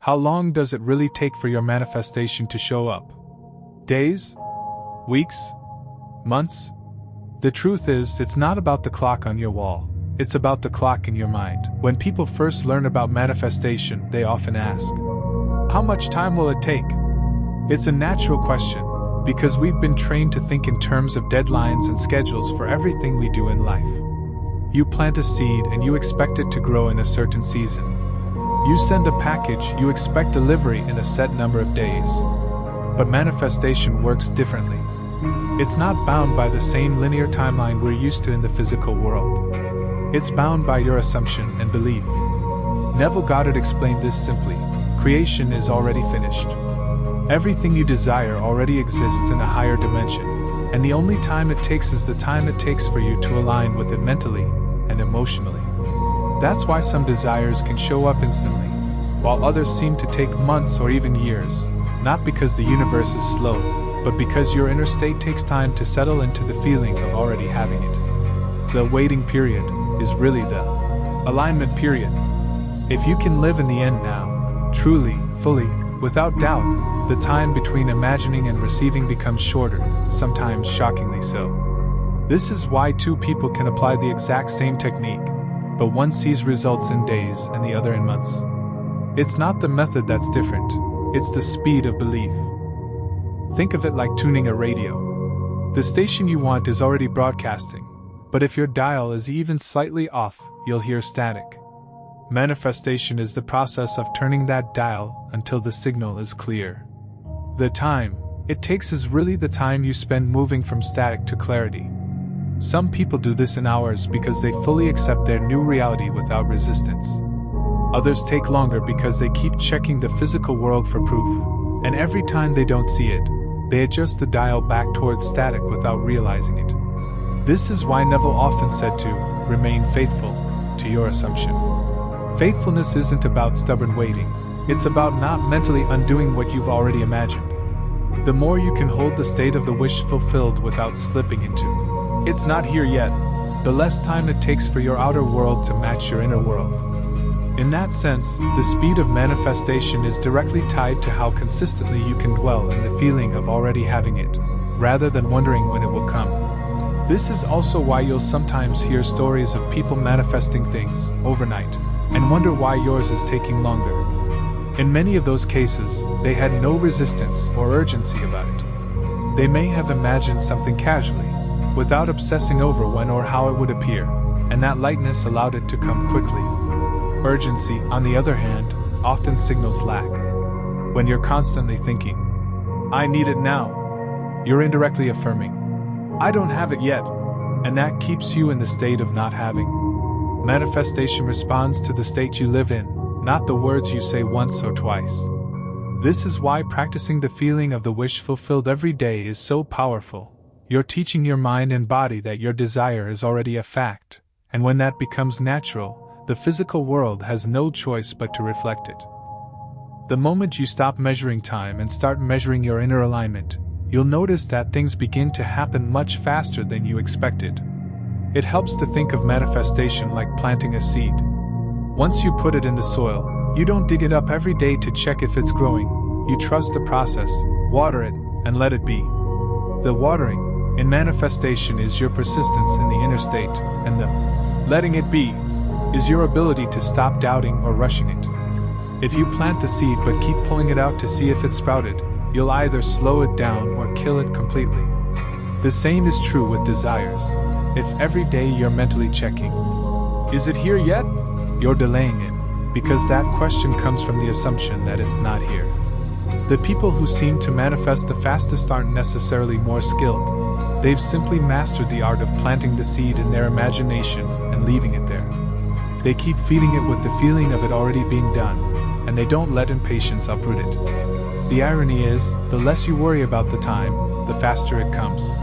How long does it really take for your manifestation to show up? Days? Weeks? Months? The truth is, it's not about the clock on your wall, it's about the clock in your mind. When people first learn about manifestation, they often ask, how much time will it take? It's a natural question, because we've been trained to think in terms of deadlines and schedules for everything we do in life. You plant a seed and you expect it to grow in a certain season. You send a package, you expect delivery in a set number of days. But manifestation works differently. It's not bound by the same linear timeline we're used to in the physical world. It's bound by your assumption and belief. Neville Goddard explained this simply: creation is already finished. Everything you desire already exists in a higher dimension, and the only time it takes is the time it takes for you to align with it mentally and emotionally. That's why some desires can show up instantly, while others seem to take months or even years, not because the universe is slow, but because your inner state takes time to settle into the feeling of already having it. The waiting period is really the alignment period. If you can live in the end now, truly, fully, without doubt, the time between imagining and receiving becomes shorter, sometimes shockingly so. This is why two people can apply the exact same technique, but one sees results in days and the other in months. It's not the method that's different, it's the speed of belief. Think of it like tuning a radio. The station you want is already broadcasting, but if your dial is even slightly off, you'll hear static. Manifestation is the process of turning that dial until the signal is clear. The time it takes is really the time you spend moving from static to clarity. Some people do this in hours because they fully accept their new reality without resistance. Others take longer because they keep checking the physical world for proof, and every time they don't see it, they adjust the dial back towards static without realizing it. This is why Neville often said to remain faithful to your assumption. Faithfulness isn't about stubborn waiting, it's about not mentally undoing what you've already imagined. The more you can hold the state of the wish fulfilled without slipping into "it's not here yet," the less time it takes for your outer world to match your inner world. In that sense, the speed of manifestation is directly tied to how consistently you can dwell in the feeling of already having it, rather than wondering when it will come. This is also why you'll sometimes hear stories of people manifesting things overnight, and wonder why yours is taking longer. In many of those cases, they had no resistance or urgency about it. They may have imagined something casually, without obsessing over when or how it would appear, and that lightness allowed it to come quickly. Urgency, on the other hand, often signals lack. When you're constantly thinking, "I need it now," you're indirectly affirming, "I don't have it yet," and that keeps you in the state of not having. Manifestation responds to the state you live in, not the words you say once or twice. This is why practicing the feeling of the wish fulfilled every day is so powerful. You're teaching your mind and body that your desire is already a fact, and when that becomes natural, the physical world has no choice but to reflect it. The moment you stop measuring time and start measuring your inner alignment, you'll notice that things begin to happen much faster than you expected. It helps to think of manifestation like planting a seed. Once you put it in the soil, you don't dig it up every day to check if it's growing. You trust the process, water it, and let it be. The watering, in manifestation, is your persistence in the inner state, and the letting it be is your ability to stop doubting or rushing it. If you plant the seed but keep pulling it out to see if it's sprouted, you'll either slow it down or kill it completely. The same is true with desires. If every day you're mentally checking, "Is it here yet?" you're delaying it, because that question comes from the assumption that it's not here. The people who seem to manifest the fastest aren't necessarily more skilled. They've simply mastered the art of planting the seed in their imagination and leaving it there. They keep feeding it with the feeling of it already being done, and they don't let impatience uproot it. The irony is, the less you worry about the time, the faster it comes.